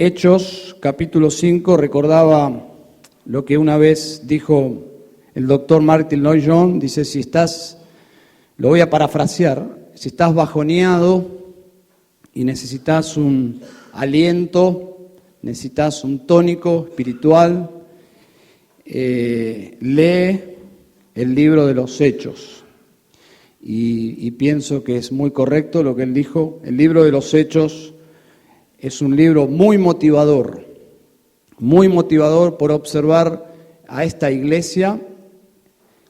Hechos, capítulo 5, recordaba lo que una vez dijo el doctor Martin Lloyd-Jones. Dice, lo voy a parafrasear, si estás bajoneado y necesitas un aliento, necesitas un tónico espiritual, lee el libro de los Hechos. Y pienso que es muy correcto lo que él dijo. El libro de los Hechos es un libro muy motivador por observar a esta iglesia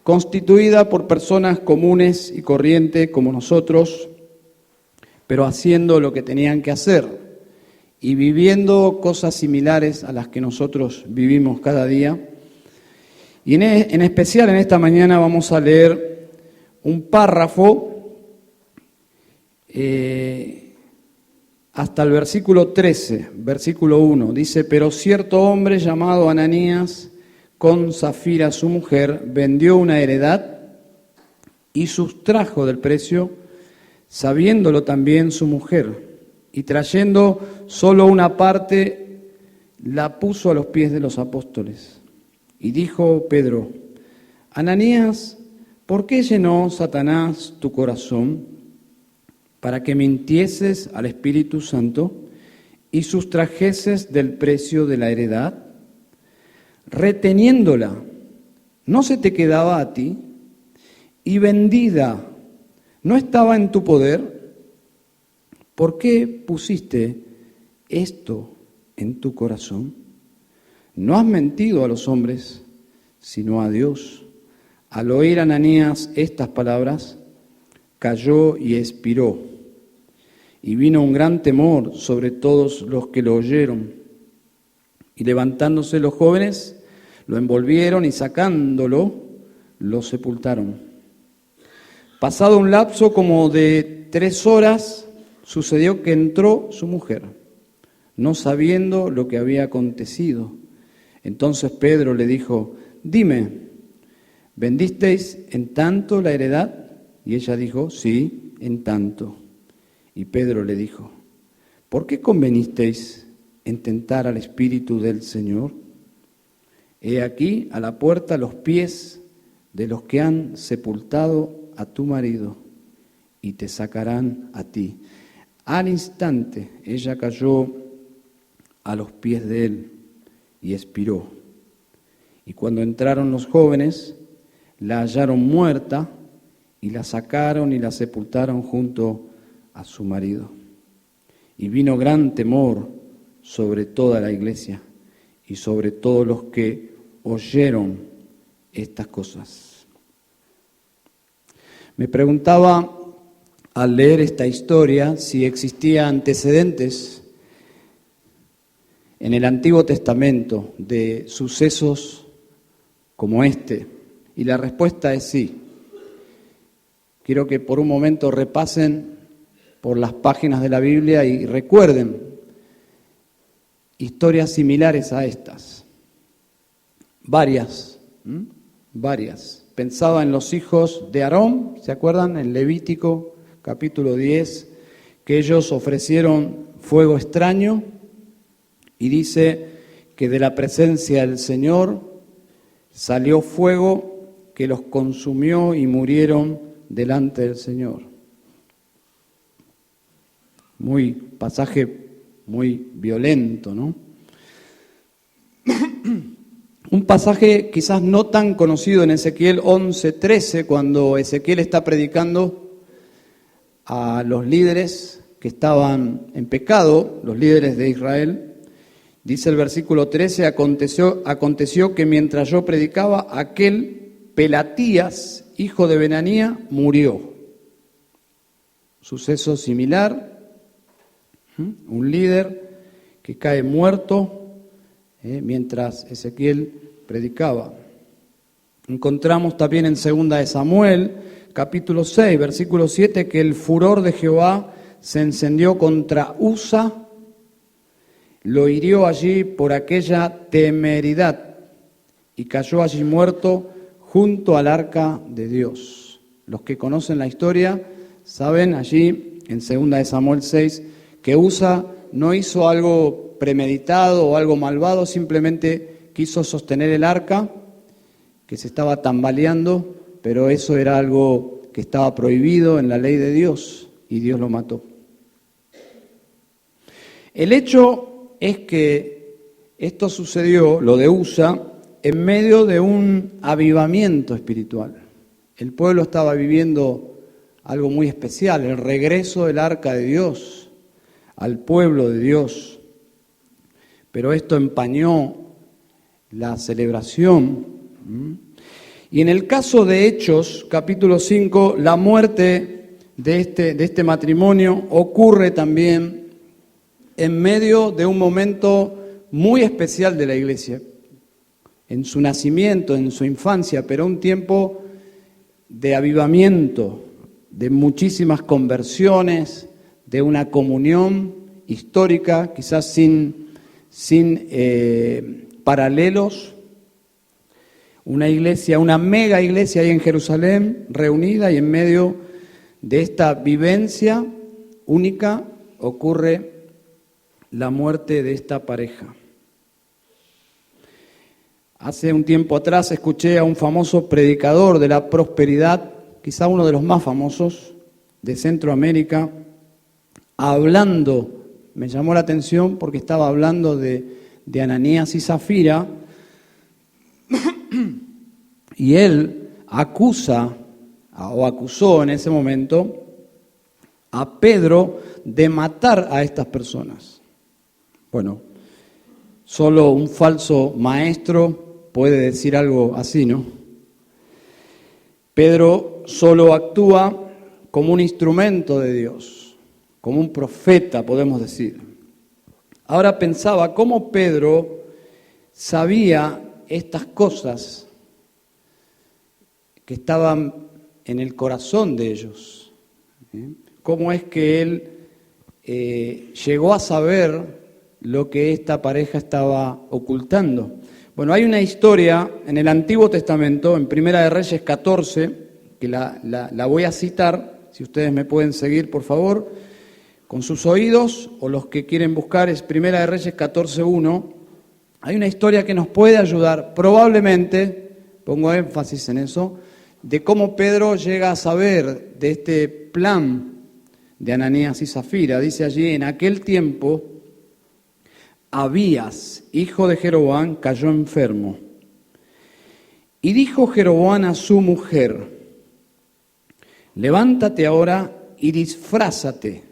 constituida por personas comunes y corrientes como nosotros, pero haciendo lo que tenían que hacer y viviendo cosas similares a las que nosotros vivimos cada día. Y en especial en esta mañana vamos a leer un párrafo hasta el versículo 13, versículo 1. Dice, pero cierto hombre llamado Ananías, con Zafira su mujer, vendió una heredad y sustrajo del precio, sabiéndolo también su mujer, y trayendo solo una parte, la puso a los pies de los apóstoles. Y dijo Pedro, Ananías, ¿por qué llenó Satanás tu corazón para que mintieses al Espíritu Santo y sustrajeses del precio de la heredad? Reteniéndola, ¿no se te quedaba a ti? Y vendida, ¿no estaba en tu poder? ¿Por qué pusiste esto en tu corazón? No has mentido a los hombres, sino a Dios. Al oír Ananías estas palabras, cayó y expiró. Y vino un gran temor sobre todos los que lo oyeron. Y levantándose los jóvenes, lo envolvieron y sacándolo, lo sepultaron. Pasado un lapso como de 3 horas, sucedió que entró su mujer, no sabiendo lo que había acontecido. Entonces Pedro le dijo, dime, ¿vendisteis en tanto la heredad? Y ella dijo, sí, en tanto. Y Pedro le dijo, ¿por qué convenisteis en tentar al Espíritu del Señor? He aquí a la puerta los pies de los que han sepultado a tu marido y te sacarán a ti. Al instante ella cayó a los pies de él y expiró. Y cuando entraron los jóvenes, la hallaron muerta y la sacaron y la sepultaron junto a su marido. Y vino gran temor sobre toda la iglesia y sobre todos los que oyeron estas cosas. Me preguntaba al leer esta historia si existían antecedentes en el Antiguo Testamento de sucesos como este, y la respuesta es sí. Quiero que por un momento repasen por las páginas de la Biblia y recuerden historias similares a estas. Varias. Pensaba en los hijos de Aarón, ¿se acuerdan? En Levítico capítulo 10, que ellos ofrecieron fuego extraño y dice que de la presencia del Señor salió fuego que los consumió y murieron delante del Señor. Pasaje muy violento, ¿no? Un pasaje quizás no tan conocido en Ezequiel 11:13, cuando Ezequiel está predicando a los líderes que estaban en pecado, los líderes de Israel. Dice el versículo 13, aconteció que mientras yo predicaba, aquel Pelatías, hijo de Benanía, murió. Suceso similar, un líder que cae muerto mientras Ezequiel predicaba. Encontramos también en 2 de Samuel, capítulo 6, versículo 7, que el furor de Jehová se encendió contra Usa, lo hirió allí por aquella temeridad y cayó allí muerto junto al arca de Dios. Los que conocen la historia saben allí en 2 de Samuel 6 que Usa no hizo algo premeditado o algo malvado, simplemente quiso sostener el arca, que se estaba tambaleando, pero eso era algo que estaba prohibido en la ley de Dios, y Dios lo mató. El hecho es que esto sucedió, lo de Usa, en medio de un avivamiento espiritual. El pueblo estaba viviendo algo muy especial, el regreso del arca de Dios al pueblo de Dios. Pero esto empañó la celebración. Y en el caso de Hechos, capítulo 5, la muerte de este matrimonio ocurre también en medio de un momento muy especial de la iglesia, en su nacimiento, en su infancia, pero un tiempo de avivamiento, de muchísimas conversiones, de una comunión histórica, quizás sin paralelos, una iglesia, una mega iglesia ahí en Jerusalén, reunida, y en medio de esta vivencia única ocurre la muerte de esta pareja. Hace un tiempo atrás escuché a un famoso predicador de la prosperidad, quizá uno de los más famosos de Centroamérica, hablando, me llamó la atención porque estaba hablando de Ananías y Zafira, y él acusó en ese momento a Pedro de matar a estas personas. Bueno, solo un falso maestro puede decir algo así, ¿no? Pedro solo actúa como un instrumento de Dios, como un profeta, podemos decir. Ahora pensaba cómo Pedro sabía estas cosas que estaban en el corazón de ellos. ¿Cómo es que él llegó a saber lo que esta pareja estaba ocultando? Bueno, hay una historia en el Antiguo Testamento, en Primera de Reyes 14, que la voy a citar, si ustedes me pueden seguir, por favor, con sus oídos, o los que quieren buscar, es Primera de Reyes 14:1. Hay una historia que nos puede ayudar, probablemente, pongo énfasis en eso, de cómo Pedro llega a saber de este plan de Ananías y Zafira. Dice allí: en aquel tiempo, Abías, hijo de Jeroboam, cayó enfermo. Y dijo Jeroboam a su mujer: levántate ahora y disfrázate,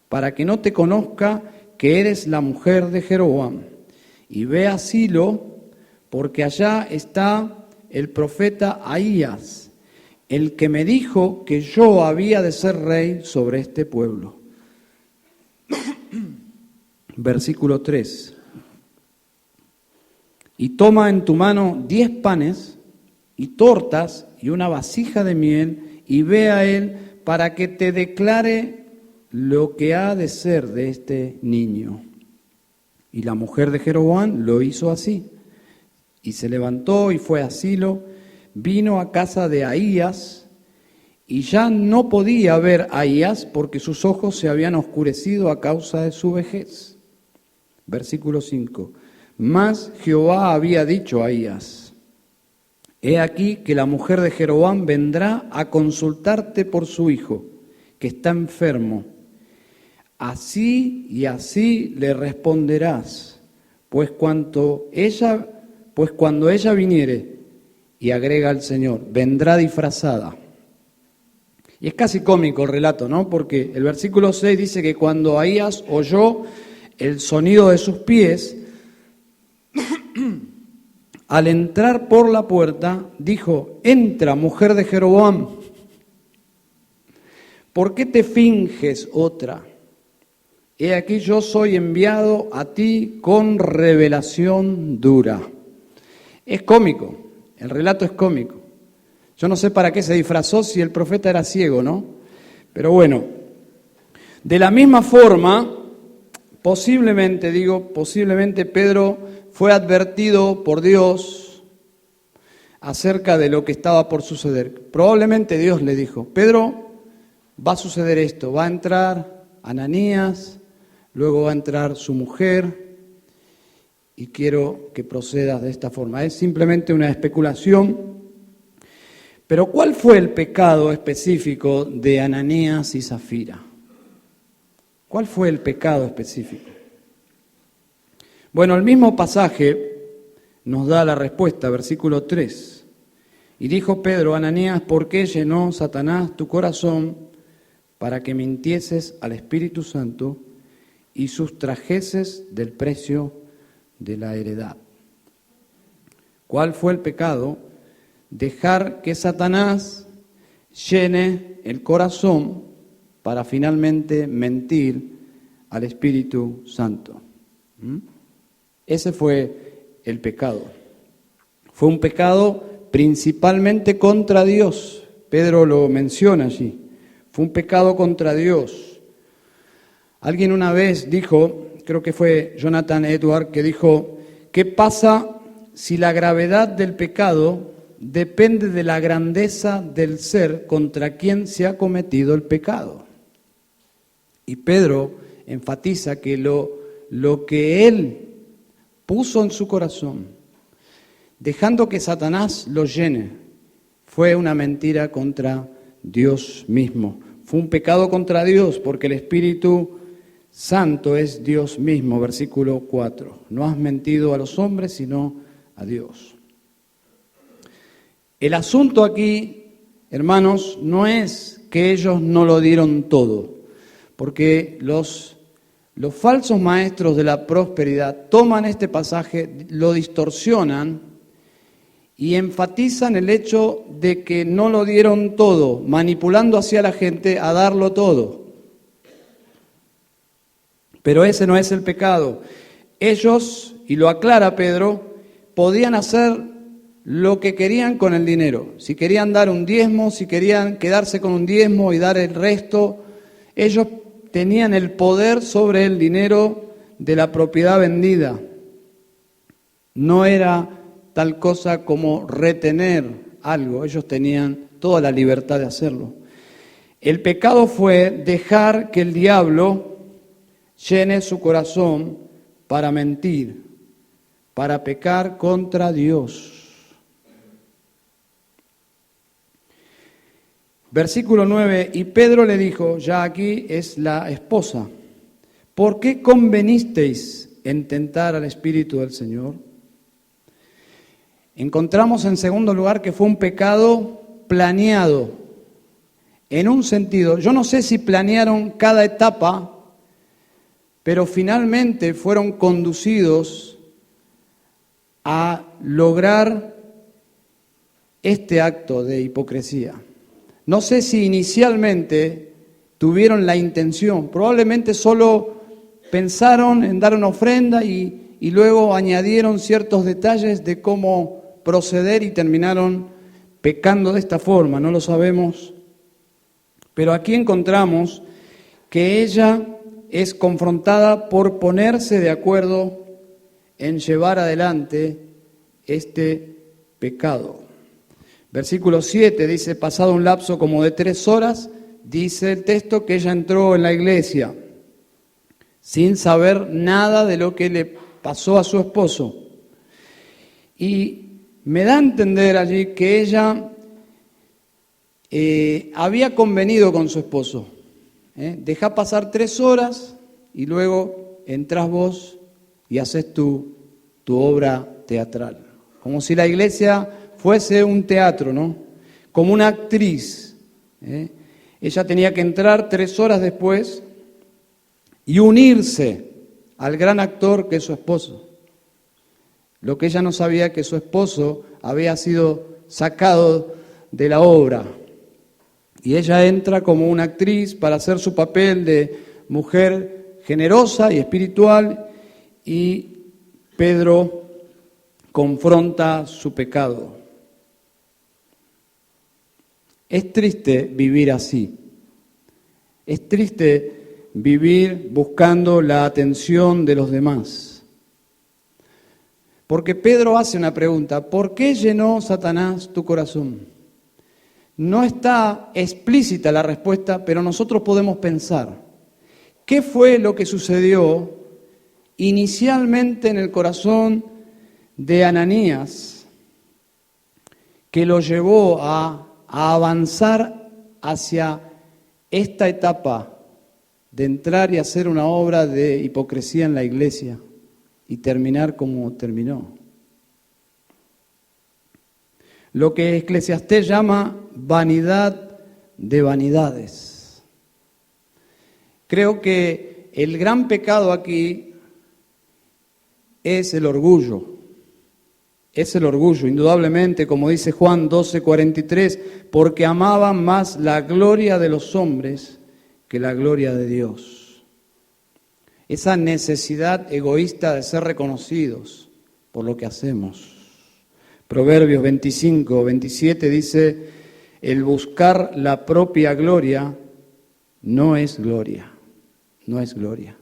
para que no te conozca que eres la mujer de Jeroboam, y ve a Silo, porque allá está el profeta Ahías, el que me dijo que yo había de ser rey sobre este pueblo. Versículo 3. Y toma en tu mano 10 panes y tortas y una vasija de miel, y ve a él para que te declare lo que ha de ser de este niño. Y la mujer de Jeroboam lo hizo así, y se levantó y fue a Silo, vino a casa de Ahías, y ya no podía ver a Ahías porque sus ojos se habían oscurecido a causa de su vejez. Versículo 5. Mas Jehová había dicho a Ahías: he aquí que la mujer de Jeroboam vendrá a consultarte por su hijo, que está enfermo. Así y así le responderás, pues cuando ella viniere, y agrega el Señor, vendrá disfrazada. Y es casi cómico el relato, ¿no? Porque el versículo 6 dice que cuando Ahías oyó el sonido de sus pies, al entrar por la puerta, dijo: entra, mujer de Jeroboam, ¿por qué te finges otra? He aquí yo soy enviado a ti con revelación dura. Es cómico, el relato es cómico. Yo no sé para qué se disfrazó si el profeta era ciego, ¿no? Pero bueno, de la misma forma, posiblemente Pedro fue advertido por Dios acerca de lo que estaba por suceder. Probablemente Dios le dijo: Pedro, va a suceder esto, va a entrar Ananías, luego va a entrar su mujer, y quiero que procedas de esta forma. Es simplemente una especulación. Pero ¿cuál fue el pecado específico de Ananías y Zafira? ¿Cuál fue el pecado específico? Bueno, el mismo pasaje nos da la respuesta, versículo 3. Y dijo Pedro a Ananías: ¿por qué llenó Satanás tu corazón para que mintieses al Espíritu Santo y sustrajeses del precio de la heredad? ¿Cuál fue el pecado? Dejar que Satanás llene el corazón para finalmente mentir al Espíritu Santo. Ese fue el pecado. Fue un pecado principalmente contra Dios. Pedro lo menciona allí. Fue un pecado contra Dios. Alguien una vez dijo, creo que fue Jonathan Edwards, que dijo: ¿qué pasa si la gravedad del pecado depende de la grandeza del ser contra quien se ha cometido el pecado? Y Pedro enfatiza que lo que él puso en su corazón, dejando que Satanás lo llene, fue una mentira contra Dios mismo. Fue un pecado contra Dios, porque el Espíritu Santo es Dios mismo, versículo 4. No has mentido a los hombres, sino a Dios. El asunto aquí, hermanos, no es que ellos no lo dieron todo, porque los falsos maestros de la prosperidad toman este pasaje, lo distorsionan y enfatizan el hecho de que no lo dieron todo, manipulando hacia la gente a darlo todo. Pero ese no es el pecado. Ellos, y lo aclara Pedro, podían hacer lo que querían con el dinero. Si querían dar un diezmo, si querían quedarse con un diezmo y dar el resto, ellos tenían el poder sobre el dinero de la propiedad vendida. No era tal cosa como retener algo, ellos tenían toda la libertad de hacerlo. El pecado fue dejar que el diablo llene su corazón para mentir, para pecar contra Dios. Versículo 9, y Pedro le dijo, ya aquí es la esposa: ¿por qué convenisteis en tentar al Espíritu del Señor? Encontramos en segundo lugar que fue un pecado planeado, en un sentido. Yo no sé si planearon cada etapa, pero finalmente fueron conducidos a lograr este acto de hipocresía. No sé si inicialmente tuvieron la intención, probablemente solo pensaron en dar una ofrenda y luego añadieron ciertos detalles de cómo proceder y terminaron pecando de esta forma, no lo sabemos. Pero aquí encontramos que ella es confrontada por ponerse de acuerdo en llevar adelante este pecado. Versículo 7 dice, pasado un lapso como de 3 horas, dice el texto que ella entró en la iglesia sin saber nada de lo que le pasó a su esposo. Y me da a entender allí que ella había convenido con su esposo. Deja pasar 3 horas y luego entras vos y haces tu obra teatral. Como si la iglesia fuese un teatro, ¿no? Como una actriz. Ella tenía que entrar 3 horas después y unirse al gran actor que es su esposo. Lo que ella no sabía es que su esposo había sido sacado de la obra. Y ella entra como una actriz para hacer su papel de mujer generosa y espiritual, y Pedro confronta su pecado. Es triste vivir así. Es triste vivir buscando la atención de los demás. Porque Pedro hace una pregunta: ¿por qué llenó Satanás tu corazón? No está explícita la respuesta, pero nosotros podemos pensar, ¿qué fue lo que sucedió inicialmente en el corazón de Ananías, que lo llevó a avanzar hacia esta etapa de entrar y hacer una obra de hipocresía en la iglesia y terminar como terminó. Lo que Eclesiastés llama vanidad de vanidades. Creo que el gran pecado aquí es el orgullo. Es el orgullo, indudablemente, como dice Juan 12:43, porque amaban más la gloria de los hombres que la gloria de Dios. Esa necesidad egoísta de ser reconocidos por lo que hacemos. Proverbios 25:27 dice, el buscar la propia gloria no es gloria, no es gloria.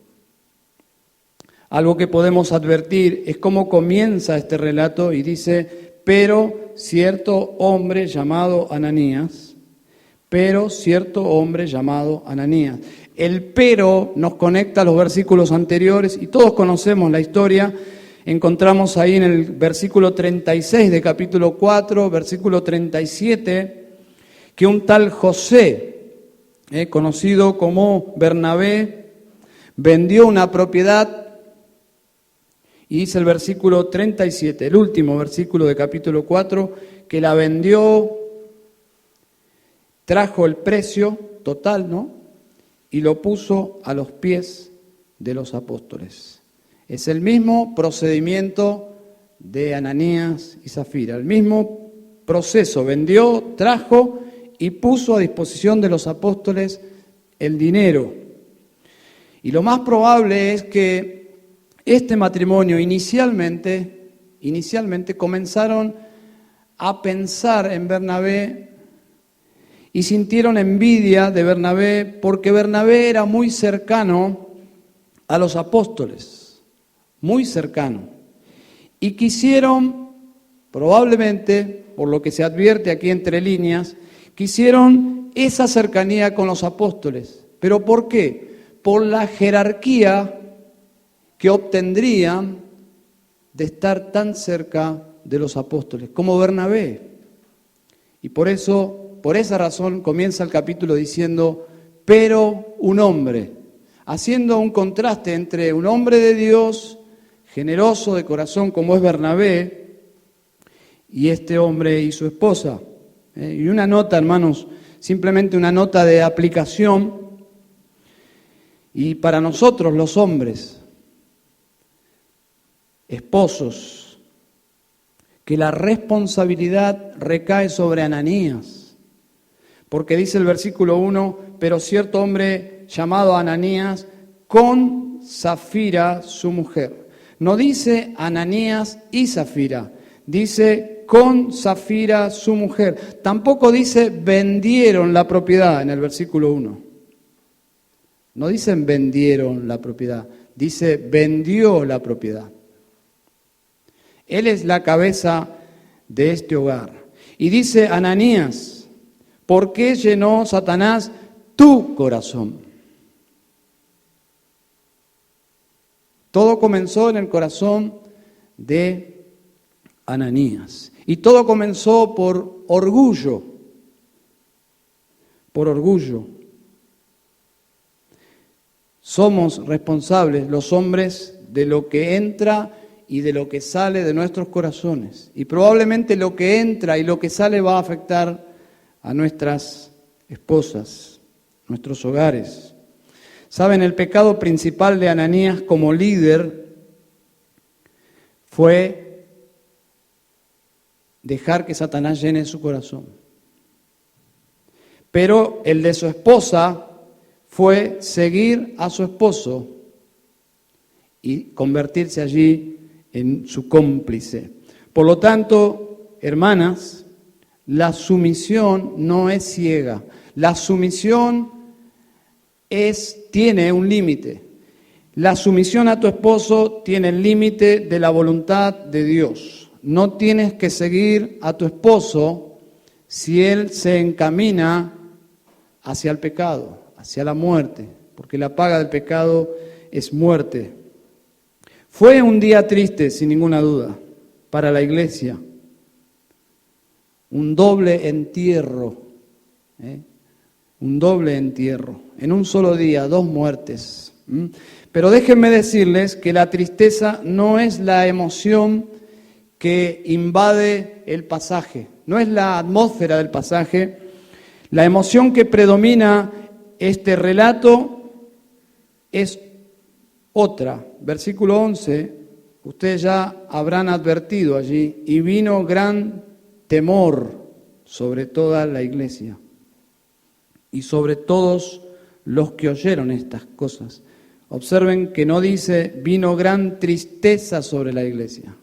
Algo que podemos advertir es cómo comienza este relato y dice, pero cierto hombre llamado Ananías, El pero nos conecta a los versículos anteriores y todos conocemos la historia. Encontramos ahí en el versículo 36 de capítulo 4, versículo 37, que un tal José, conocido como Bernabé, vendió una propiedad. Y dice el versículo 37, el último versículo de capítulo 4, que la vendió, trajo el precio total, ¿no? Y lo puso a los pies de los apóstoles. Es el mismo procedimiento de Ananías y Zafira, el mismo proceso, vendió, trajo y puso a disposición de los apóstoles el dinero. Y lo más probable es que este matrimonio inicialmente comenzaron a pensar en Bernabé y sintieron envidia de Bernabé porque Bernabé era muy cercano a los apóstoles, muy cercano. Y quisieron, probablemente, por lo que se advierte aquí entre líneas, quisieron esa cercanía con los apóstoles. ¿Pero por qué? Por la jerarquía que obtendrían de estar tan cerca de los apóstoles, como Bernabé. Y por esa razón comienza el capítulo diciendo, pero un hombre, haciendo un contraste entre un hombre de Dios, generoso de corazón como es Bernabé, y este hombre y su esposa. Y una nota, hermanos, simplemente una nota de aplicación, y para nosotros los hombres, esposos, que la responsabilidad recae sobre Ananías, porque dice el versículo 1, pero cierto hombre llamado Ananías, con Zafira su mujer. No dice Ananías y Zafira, dice con Zafira su mujer. Tampoco dice vendieron la propiedad en el versículo 1. No dicen vendieron la propiedad, dice vendió la propiedad. Él es la cabeza de este hogar. Y dice Ananías, ¿por qué llenó Satanás tu corazón? Todo comenzó en el corazón de Ananías. Y todo comenzó por orgullo. Por orgullo. Somos responsables, los hombres, de lo que entra y de lo que sale de nuestros corazones. Y probablemente lo que entra y lo que sale va a afectar a nuestras esposas, nuestros hogares. Saben, el pecado principal de Ananías como líder fue dejar que Satanás llene su corazón. Pero el de su esposa fue seguir a su esposo y convertirse allí en su cómplice. Por lo tanto, hermanas, la sumisión no es ciega. La sumisión tiene un límite. La sumisión a tu esposo tiene el límite de la voluntad de Dios. No tienes que seguir a tu esposo si él se encamina hacia el pecado, hacia la muerte, porque la paga del pecado es muerte. Fue un día triste, sin ninguna duda, para la iglesia. Un doble entierro, un doble entierro. En un solo día, 2 muertes. Pero déjenme decirles que la tristeza no es la emoción que invade el pasaje, no es la atmósfera del pasaje. La emoción que predomina este relato es otra. Versículo 11, ustedes ya habrán advertido allí, y vino gran temor sobre toda la iglesia y sobre todos los que oyeron estas cosas. Observen que no dice, vino gran tristeza sobre la iglesia.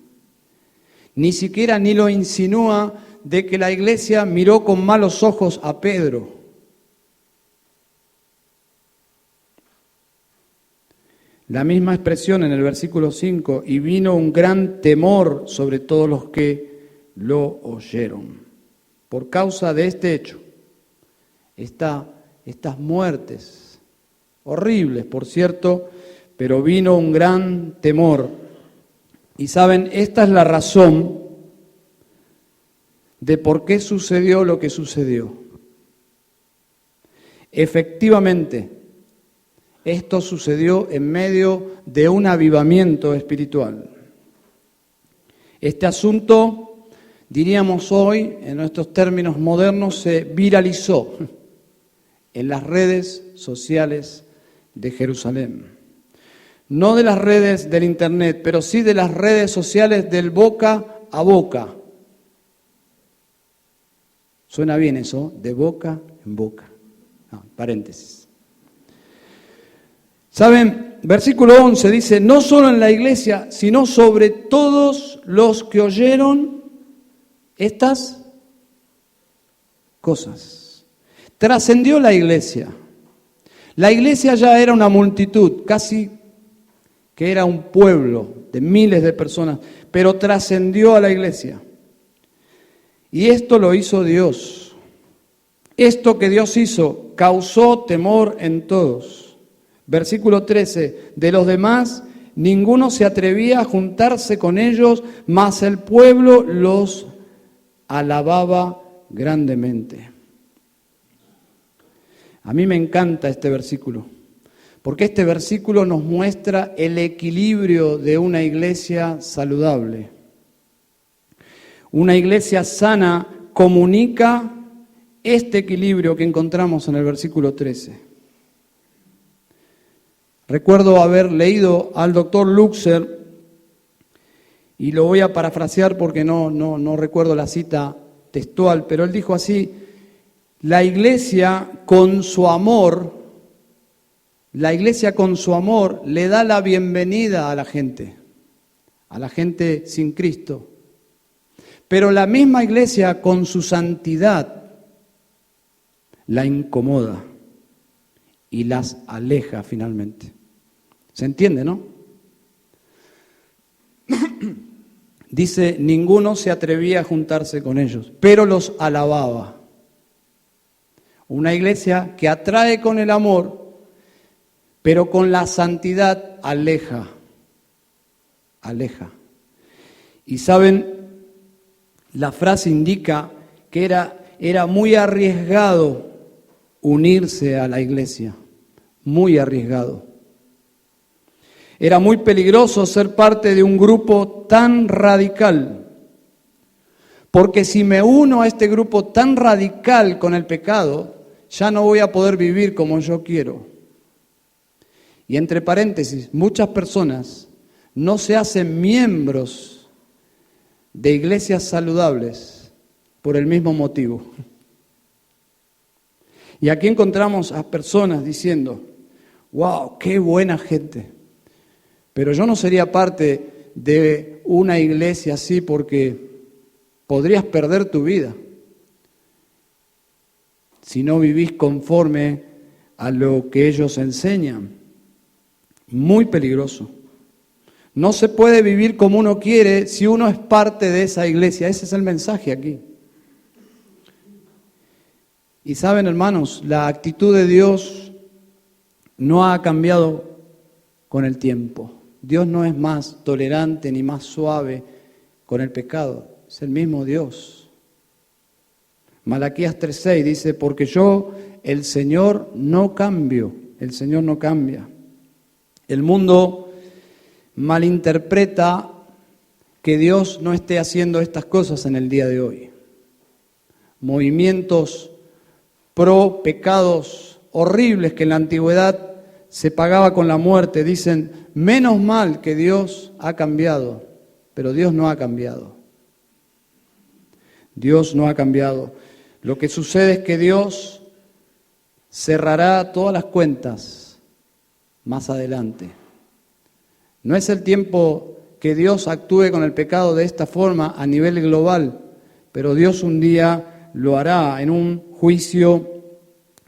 Ni siquiera ni lo insinúa de que la iglesia miró con malos ojos a Pedro. La misma expresión en el versículo 5, y vino un gran temor sobre todos los que lo oyeron. Por causa de este hecho, estas muertes, horribles por cierto, pero vino un gran temor. Y saben, esta es la razón de por qué sucedió lo que sucedió. Efectivamente, esto sucedió en medio de un avivamiento espiritual. Este asunto, diríamos hoy, en nuestros términos modernos, se viralizó en las redes sociales de Jerusalén. No de las redes del internet, pero sí de las redes sociales del boca a boca. Suena bien eso, de boca en boca. Paréntesis. ¿Saben? Versículo 11 dice, no solo en la iglesia, sino sobre todos los que oyeron estas cosas. Trascendió la iglesia. La iglesia ya era una multitud, casi que era un pueblo de miles de personas, pero trascendió a la iglesia. Y esto lo hizo Dios. Esto que Dios hizo causó temor en todos. Versículo 13, de los demás ninguno se atrevía a juntarse con ellos, mas el pueblo los alababa grandemente. A mí me encanta este versículo, porque este versículo nos muestra el equilibrio de una iglesia saludable. Una iglesia sana comunica este equilibrio que encontramos en el versículo 13. Recuerdo haber leído al doctor Luxer, y lo voy a parafrasear porque no recuerdo la cita textual, pero él dijo así: la iglesia con su amor le da la bienvenida a la gente sin Cristo. Pero la misma iglesia con su santidad la incomoda y las aleja finalmente. ¿Se entiende, no? Dice, ninguno se atrevía a juntarse con ellos, pero los alababa. Una iglesia que atrae con el amor, pero con la santidad aleja. Y saben, la frase indica que era muy arriesgado unirse a la iglesia, muy arriesgado. Era muy peligroso ser parte de un grupo tan radical, porque si me uno a este grupo tan radical con el pecado, ya no voy a poder vivir como yo quiero. Y entre paréntesis, muchas personas no se hacen miembros de iglesias saludables por el mismo motivo. Y aquí encontramos a personas diciendo, wow, qué buena gente, pero yo no sería parte de una iglesia así porque podrías perder tu vida si no vivís conforme a lo que ellos enseñan. Muy peligroso. No se puede vivir como uno quiere si uno es parte de esa iglesia. Ese es el mensaje aquí. Y saben, hermanos, la actitud de Dios no ha cambiado con el tiempo. Dios no es más tolerante ni más suave con el pecado, es el mismo Dios. Malaquías 3:6 dice, porque yo, el Señor, no cambio, el Señor no cambia. El mundo malinterpreta que Dios no esté haciendo estas cosas en el día de hoy. Movimientos pro pecados horribles que en la antigüedad se pagaba con la muerte, dicen, menos mal que Dios ha cambiado, pero Dios no ha cambiado. Dios no ha cambiado. Lo que sucede es que Dios cerrará todas las cuentas más adelante. No es el tiempo que Dios actúe con el pecado de esta forma a nivel global, pero Dios un día lo hará en un juicio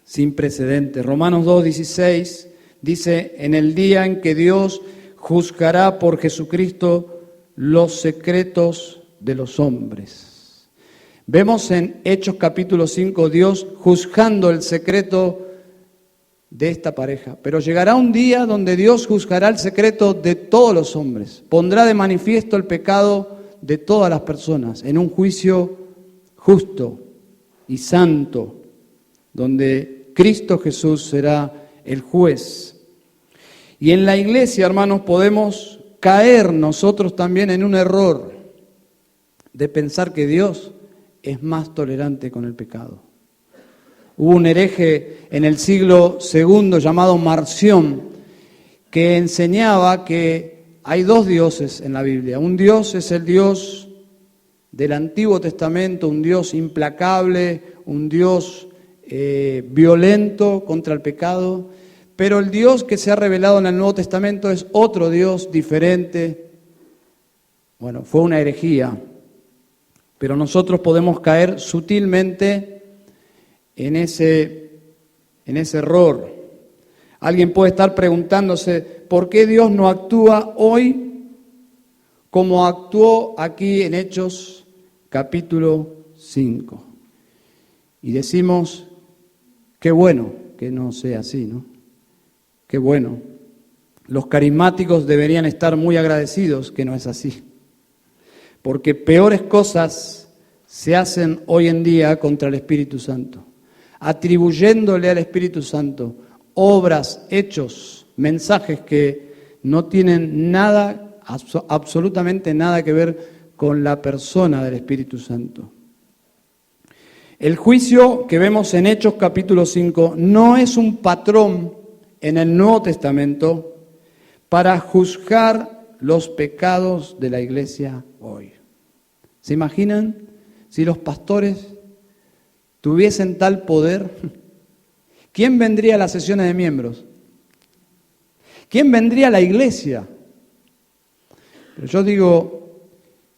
sin precedentes. Romanos 2:16 dice, en el día en que Dios juzgará por Jesucristo los secretos de los hombres. Vemos en Hechos capítulo 5 Dios juzgando el secreto de esta pareja. Pero llegará un día donde Dios juzgará el secreto de todos los hombres. Pondrá de manifiesto el pecado de todas las personas en un juicio justo y santo, donde Cristo Jesús será el juez. Y en la iglesia, hermanos, podemos caer nosotros también en un error de pensar que Dios es más tolerante con el pecado. Hubo un hereje en el siglo II llamado Marción que enseñaba que hay dos dioses en la Biblia. Un Dios es el Dios del Antiguo Testamento, un Dios implacable, un Dios violento contra el pecado, pero el Dios que se ha revelado en el Nuevo Testamento es otro Dios diferente. Bueno, fue una herejía, pero nosotros podemos caer sutilmente en ese error. Alguien puede estar preguntándose, ¿por qué Dios no actúa hoy como actuó aquí en Hechos capítulo 5? Y decimos, qué bueno que no sea así, ¿no? Qué bueno. Los carismáticos deberían estar muy agradecidos que no es así, porque peores cosas se hacen hoy en día contra el Espíritu Santo, atribuyéndole al Espíritu Santo obras, hechos, mensajes que no tienen nada, absolutamente nada que ver con la persona del Espíritu Santo. El juicio que vemos en Hechos capítulo 5 no es un patrón en el Nuevo Testamento para juzgar los pecados de la iglesia hoy. ¿Se imaginan si los pastores tuviesen tal poder? ¿Quién vendría a las sesiones de miembros? ¿Quién vendría a la iglesia? Pero yo digo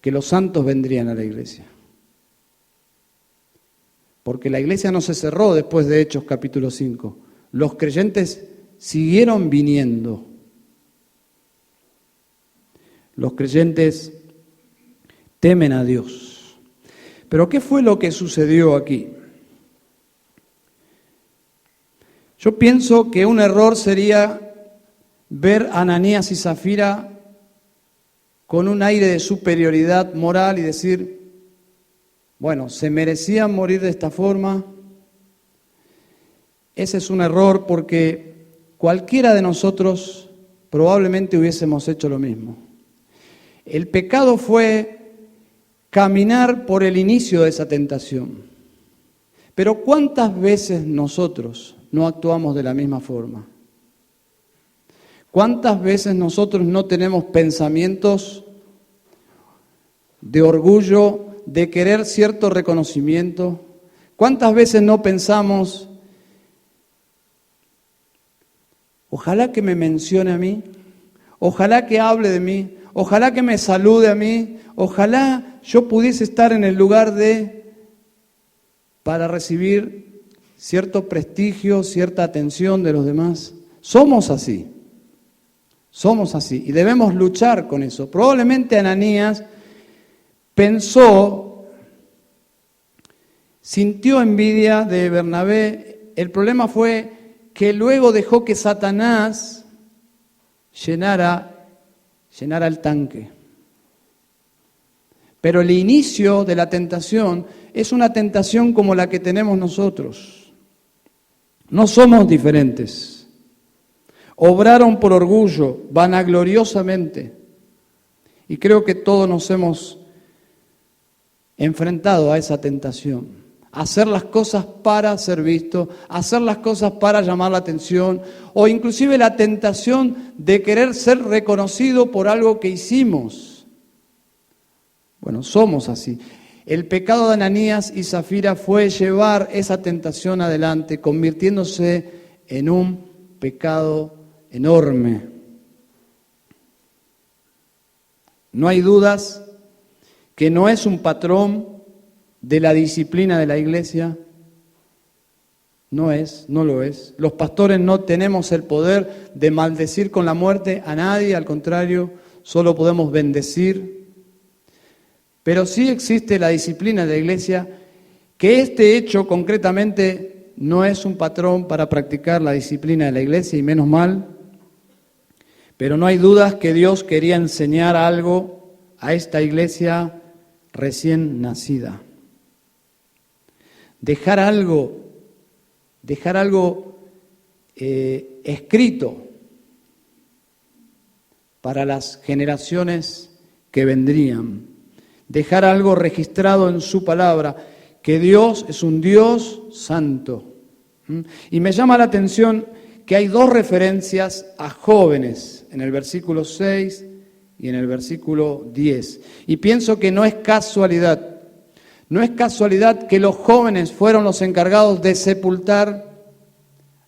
que los santos vendrían a la iglesia. Porque la iglesia no se cerró después de Hechos capítulo 5. Los creyentes siguieron viniendo. Los creyentes temen a Dios. Pero ¿qué fue lo que sucedió aquí? Yo pienso que un error sería ver a Ananías y Zafira con un aire de superioridad moral y decir, bueno, ¿se merecían morir de esta forma? Ese es un error porque cualquiera de nosotros probablemente hubiésemos hecho lo mismo. El pecado fue caminar por el inicio de esa tentación. Pero ¿cuántas veces nosotros no actuamos de la misma forma? ¿Cuántas veces nosotros no tenemos pensamientos de orgullo, de querer cierto reconocimiento? ¿Cuántas veces no pensamos, ojalá que me mencione a mí, ojalá que hable de mí, ojalá que me salude a mí, ojalá yo pudiese estar en el lugar para recibir cierto prestigio, cierta atención de los demás? Somos así y debemos luchar con eso. Probablemente Ananías sintió envidia de Bernabé. El problema fue que luego dejó que Satanás llenara llenara el tanque. Pero el inicio de la tentación es una tentación como la que tenemos nosotros. No somos diferentes. Obraron por orgullo, vanagloriosamente. Y creo que todos nos hemos enfrentado a esa tentación. Hacer las cosas para ser visto, hacer las cosas para llamar la atención, o inclusive la tentación de querer ser reconocido por algo que hicimos. Bueno, somos así. El pecado de Ananías y Zafira fue llevar esa tentación adelante, convirtiéndose en un pecado enorme. No hay dudas que no es un patrón de la disciplina de la iglesia. No lo es. Los pastores no tenemos el poder de maldecir con la muerte a nadie, al contrario, solo podemos bendecir. Pero sí existe la disciplina de la iglesia, que este hecho concretamente no es un patrón para practicar la disciplina de la iglesia, y menos mal, pero no hay dudas que Dios quería enseñar algo a esta iglesia recién nacida. Dejar algo escrito para las generaciones que vendrían. Dejar algo registrado en su palabra, que Dios es un Dios santo. Y me llama la atención que hay dos referencias a jóvenes en el versículo 6 y en el versículo 10. Y pienso que no es casualidad. No es casualidad que los jóvenes fueron los encargados de sepultar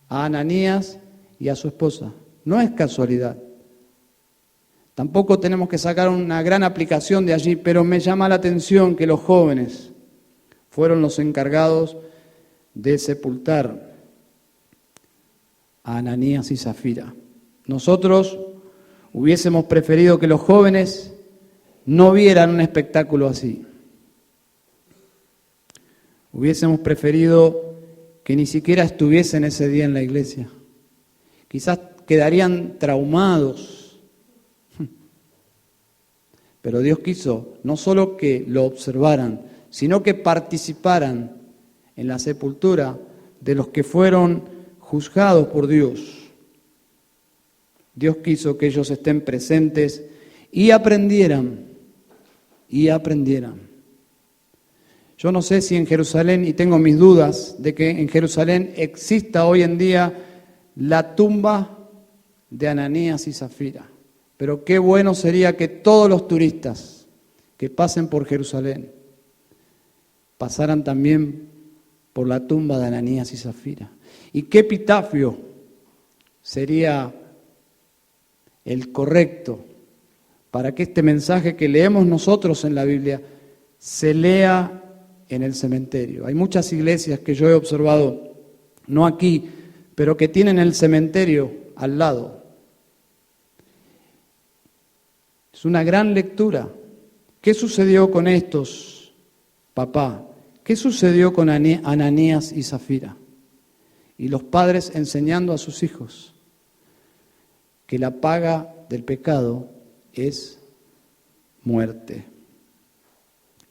a Ananías y a su esposa. No es casualidad. Tampoco tenemos que sacar una gran aplicación de allí, pero me llama la atención que los jóvenes fueron los encargados de sepultar a Ananías y Zafira. Nosotros hubiésemos preferido que los jóvenes no vieran un espectáculo así. Hubiésemos preferido que ni siquiera estuviesen ese día en la iglesia. Quizás quedarían traumados. Pero Dios quiso no solo que lo observaran, sino que participaran en la sepultura de los que fueron juzgados por Dios. Dios quiso que ellos estén presentes y aprendieran. Yo no sé si en Jerusalén, y tengo mis dudas de que en Jerusalén exista hoy en día la tumba de Ananías y Zafira. Pero qué bueno sería que todos los turistas que pasen por Jerusalén pasaran también por la tumba de Ananías y Zafira. Y qué epitafio sería el correcto para que este mensaje que leemos nosotros en la Biblia se lea en el cementerio. Hay muchas iglesias que yo he observado, no aquí, pero que tienen el cementerio al lado. Es una gran lectura. ¿Qué sucedió con estos, papá? ¿Qué sucedió con Ananías y Zafira? Y los padres enseñando a sus hijos que la paga del pecado es muerte.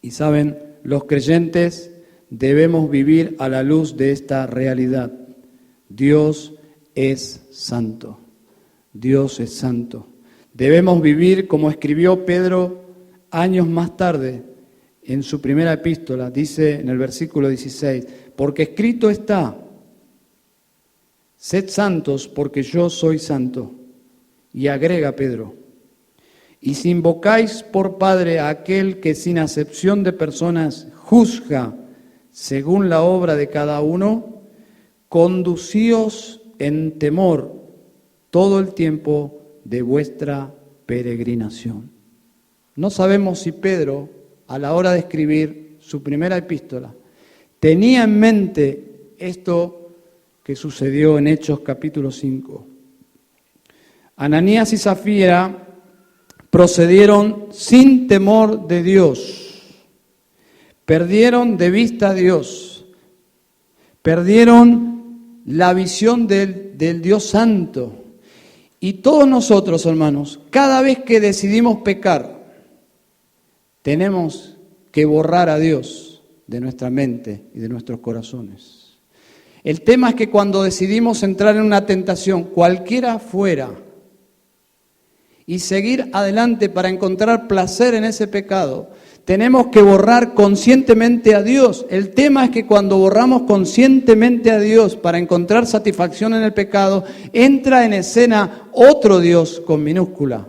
Y saben, los creyentes debemos vivir a la luz de esta realidad. Dios es santo. Dios es santo. Debemos vivir como escribió Pedro años más tarde en su primera epístola, dice en el versículo 16, porque escrito está, sed santos porque yo soy santo. Y agrega Pedro, y si invocáis por Padre a aquel que sin acepción de personas juzga según la obra de cada uno, conducíos en temor todo el tiempo de vuestra peregrinación. No sabemos si Pedro, a la hora de escribir su primera epístola, tenía en mente esto que sucedió en Hechos capítulo 5. Ananías y Zafira procedieron sin temor de Dios, perdieron de vista a Dios, perdieron la visión del Dios Santo Y todos nosotros, hermanos, cada vez que decidimos pecar, tenemos que borrar a Dios de nuestra mente y de nuestros corazones. El tema es que cuando decidimos entrar en una tentación, cualquiera fuera, y seguir adelante para encontrar placer en ese pecado, tenemos que borrar conscientemente a Dios. El tema es que cuando borramos conscientemente a Dios para encontrar satisfacción en el pecado, entra en escena otro Dios con minúscula,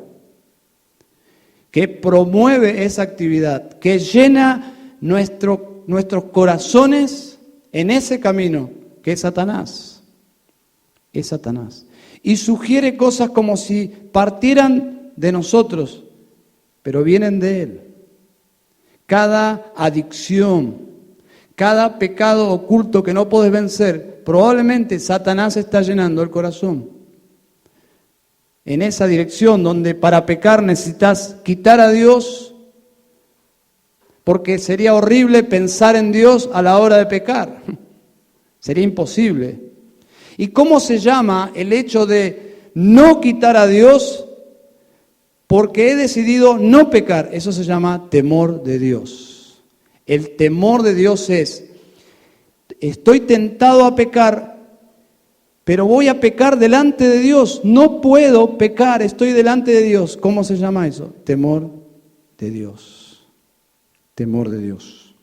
que promueve esa actividad, que llena nuestros corazones en ese camino, que es Satanás. Es Satanás. Y sugiere cosas como si partieran de nosotros, pero vienen de Él. Cada adicción, cada pecado oculto que no podés vencer, probablemente Satanás está llenando el corazón. En esa dirección donde para pecar necesitas quitar a Dios, porque sería horrible pensar en Dios a la hora de pecar. Sería imposible. ¿Y cómo se llama el hecho de no quitar a Dios porque he decidido no pecar? Eso se llama temor de Dios. El temor de Dios es, estoy tentado a pecar, pero voy a pecar delante de Dios. No puedo pecar, estoy delante de Dios. ¿Cómo se llama eso? Temor de Dios. Temor de Dios.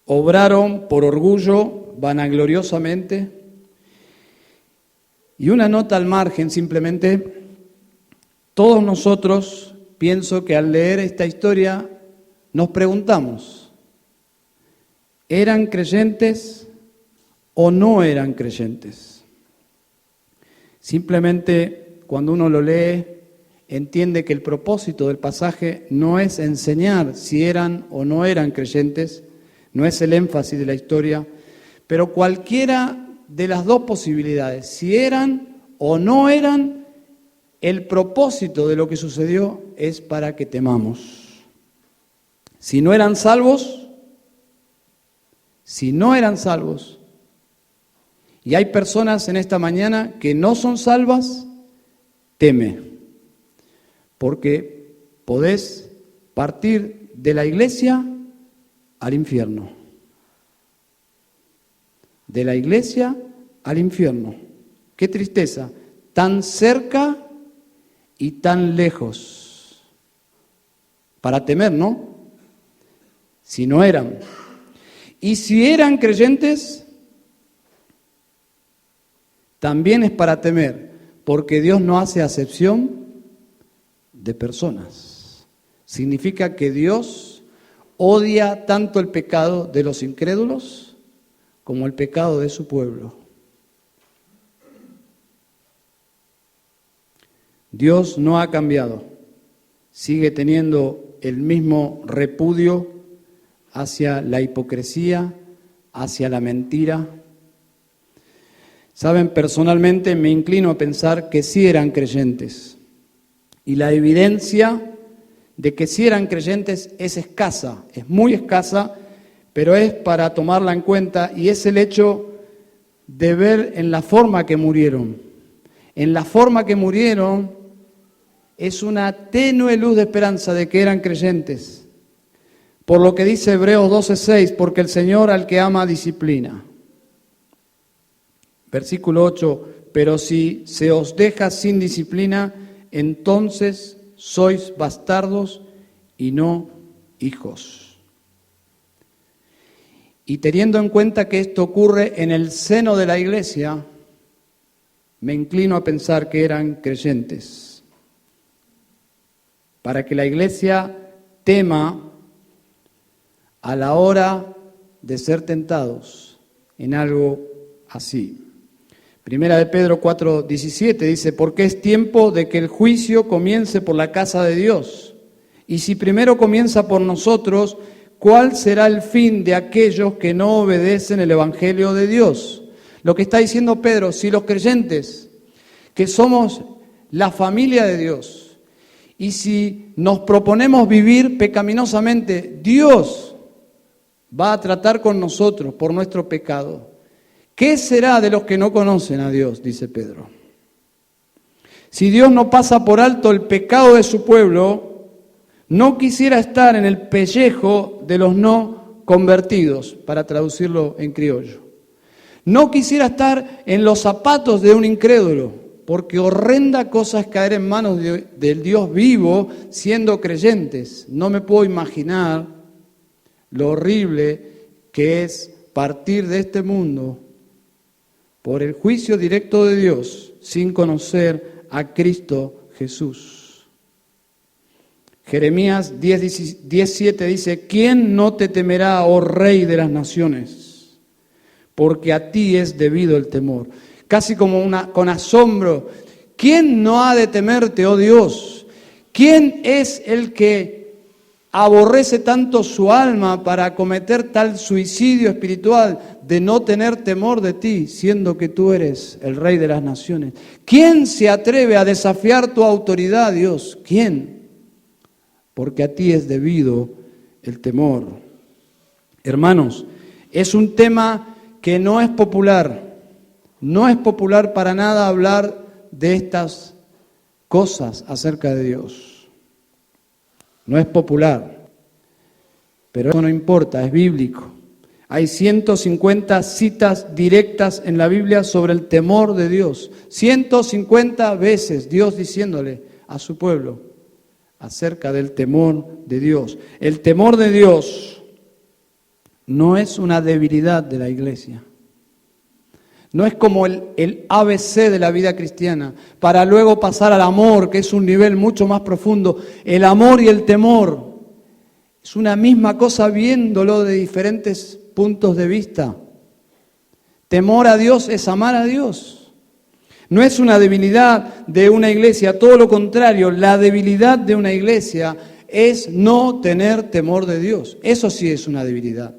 Obraron por orgullo, vanagloriosamente. Y una nota al margen, simplemente, todos nosotros, pienso que al leer esta historia, nos preguntamos, ¿eran creyentes o no eran creyentes? Simplemente, cuando uno lo lee, entiende que el propósito del pasaje no es enseñar si eran o no eran creyentes, no es el énfasis de la historia, pero cualquiera de las dos posibilidades, si eran o no eran, el propósito de lo que sucedió es para que temamos. Si no eran salvos, y hay personas en esta mañana que no son salvas, teme, porque podés partir de la iglesia al infierno. De la iglesia al infierno. Qué tristeza, tan cerca y tan lejos. Para temer, ¿no? Si no eran. Y si eran creyentes, también es para temer, porque Dios no hace acepción de personas. Significa que Dios odia tanto el pecado de los incrédulos como el pecado de su pueblo. Dios no ha cambiado, sigue teniendo el mismo repudio hacia la hipocresía, hacia la mentira. Saben, personalmente me inclino a pensar que sí eran creyentes. Y la evidencia de que sí eran creyentes es escasa, es muy escasa, pero es para tomarla en cuenta, y es el hecho de ver en la forma que murieron. En la forma que murieron es una tenue luz de esperanza de que eran creyentes. Por lo que dice Hebreos 12:6, porque el Señor al que ama disciplina. Versículo 8, pero si se os deja sin disciplina, entonces sois bastardos y no hijos. Y teniendo en cuenta que esto ocurre en el seno de la iglesia, me inclino a pensar que eran creyentes. Para que la iglesia tema a la hora de ser tentados en algo así. Primera de Pedro 4:17 dice, porque es tiempo de que el juicio comience por la casa de Dios. Y si primero comienza por nosotros, ¿cuál será el fin de aquellos que no obedecen el Evangelio de Dios? Lo que está diciendo Pedro, si los creyentes, que somos la familia de Dios, y si nos proponemos vivir pecaminosamente, Dios va a tratar con nosotros por nuestro pecado. ¿Qué será de los que no conocen a Dios?, dice Pedro. Si Dios no pasa por alto el pecado de su pueblo, no quisiera estar en el pellejo de los no convertidos, para traducirlo en criollo. No quisiera estar en los zapatos de un incrédulo, porque horrenda cosa es caer en manos del Dios vivo siendo creyentes. No me puedo imaginar lo horrible que es partir de este mundo por el juicio directo de Dios sin conocer a Cristo Jesús. Jeremías 10:7 dice: ¿Quién no te temerá, oh Rey de las naciones? Porque a ti es debido el temor. Casi como con asombro. ¿Quién no ha de temerte, oh Dios? ¿Quién es el que aborrece tanto su alma para cometer tal suicidio espiritual de no tener temor de ti, siendo que tú eres el Rey de las naciones? ¿Quién se atreve a desafiar tu autoridad, Dios? ¿Quién? Porque a ti es debido el temor. Hermanos, es un tema que no es popular. No es popular para nada hablar de estas cosas acerca de Dios. No es popular, pero eso no importa, es bíblico. Hay 150 citas directas en la Biblia sobre el temor de Dios. 150 veces Dios diciéndole a su pueblo acerca del temor de Dios. El temor de Dios no es una debilidad de la iglesia. No es como el ABC de la vida cristiana, para luego pasar al amor, que es un nivel mucho más profundo. El amor y el temor es una misma cosa viéndolo de diferentes puntos de vista. Temor a Dios es amar a Dios. No es una debilidad de una iglesia, todo lo contrario, la debilidad de una iglesia es no tener temor de Dios. Eso sí es una debilidad.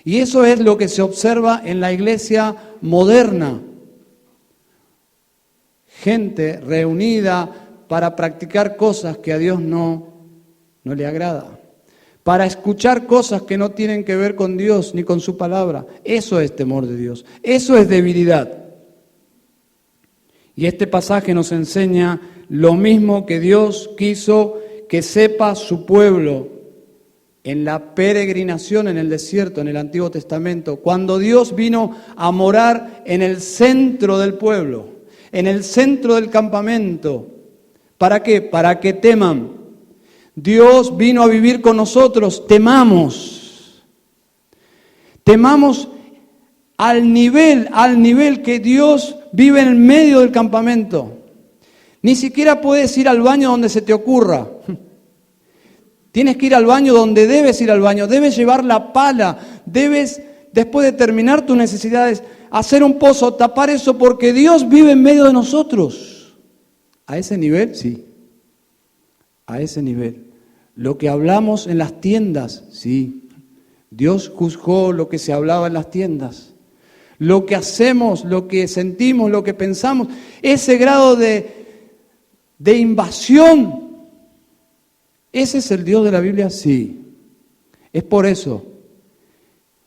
Y eso es lo que se observa en la iglesia moderna. Gente reunida para practicar cosas que a Dios no le agrada. Para escuchar cosas que no tienen que ver con Dios ni con su palabra. Eso es temor de Dios. Eso es debilidad. Y este pasaje nos enseña lo mismo que Dios quiso que sepa su pueblo en la peregrinación en el desierto, en el Antiguo Testamento, cuando Dios vino a morar en el centro del pueblo, en el centro del campamento. ¿Para qué? Para que teman. Dios vino a vivir con nosotros, temamos. Temamos al nivel que Dios vive en el medio del campamento. Ni siquiera puedes ir al baño donde se te ocurra. Tienes que ir al baño donde debes ir al baño, debes llevar la pala, debes, después de terminar tus necesidades, hacer un pozo, tapar eso, porque Dios vive en medio de nosotros. ¿A ese nivel? Sí, a ese nivel. Lo que hablamos en las tiendas, sí, Dios juzgó lo que se hablaba en las tiendas. Lo que hacemos, lo que sentimos, lo que pensamos, ese grado de invasión. ¿Ese es el Dios de la Biblia? Sí. Es por eso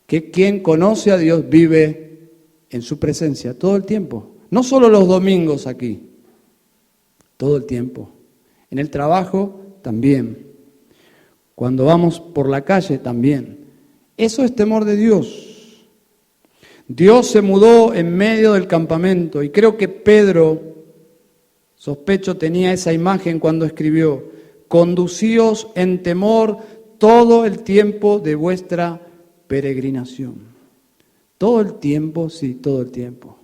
que quien conoce a Dios vive en su presencia todo el tiempo. No solo los domingos aquí, todo el tiempo. En el trabajo también. Cuando vamos por la calle también. Eso es temor de Dios. Dios se mudó en medio del campamento y creo que Pedro, sospecho, tenía esa imagen cuando escribió: conducíos en temor todo el tiempo de vuestra peregrinación. Todo el tiempo, sí, todo el tiempo.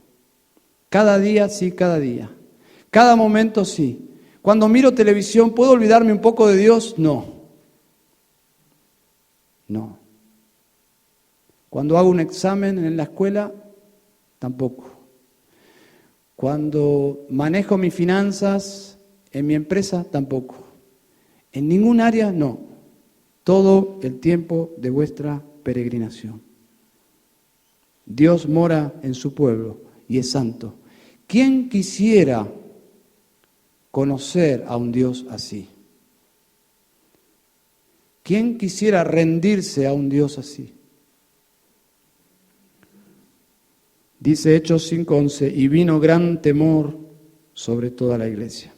Cada día, sí, cada día. Cada momento, sí. Cuando miro televisión, ¿puedo olvidarme un poco de Dios? No. No. Cuando hago un examen en la escuela, tampoco. Cuando manejo mis finanzas en mi empresa, tampoco. En ningún área, no. Todo el tiempo de vuestra peregrinación. Dios mora en su pueblo y es santo. ¿Quién quisiera conocer a un Dios así? ¿Quién quisiera rendirse a un Dios así? Dice Hechos 5:11, y vino gran temor sobre toda la iglesia.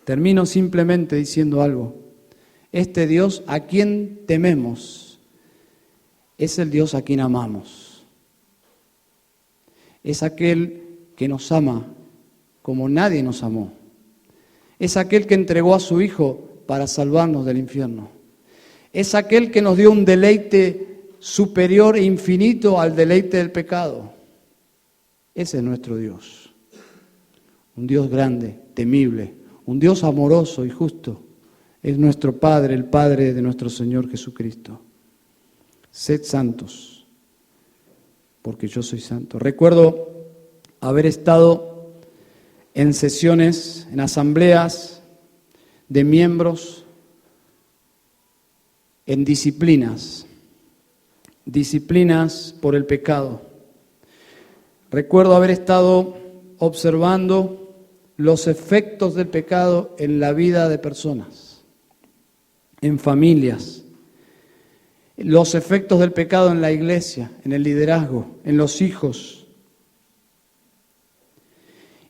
Termino simplemente diciendo algo. Este Dios a quien tememos es el Dios a quien amamos. Es aquel que nos ama como nadie nos amó. Es aquel que entregó a su Hijo para salvarnos del infierno. Es aquel que nos dio un deleite superior e infinito al deleite del pecado. Ese es nuestro Dios. Un Dios grande, temible, un Dios amoroso y justo. Es nuestro Padre, el Padre de nuestro Señor Jesucristo. Sed santos, porque yo soy santo. Recuerdo haber estado en sesiones, en asambleas de miembros, en disciplinas por el pecado. Recuerdo haber estado observando los efectos del pecado en la vida de personas, en familias, los efectos del pecado en la iglesia, en el liderazgo, en los hijos.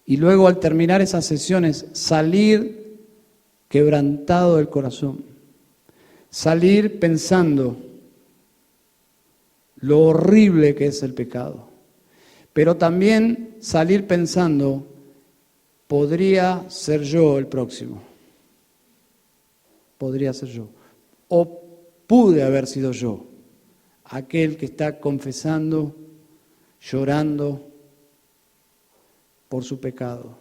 Y luego al terminar esas sesiones, salir quebrantado del corazón, salir pensando lo horrible que es el pecado, pero también salir pensando, podría ser yo el próximo, podría ser yo, o pude haber sido yo, aquel que está confesando, llorando por su pecado.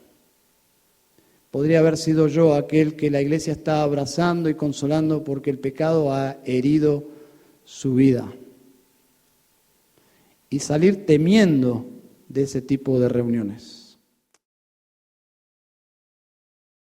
Podría haber sido yo aquel que la iglesia está abrazando y consolando porque el pecado ha herido su vida. Y salir temiendo de ese tipo de reuniones.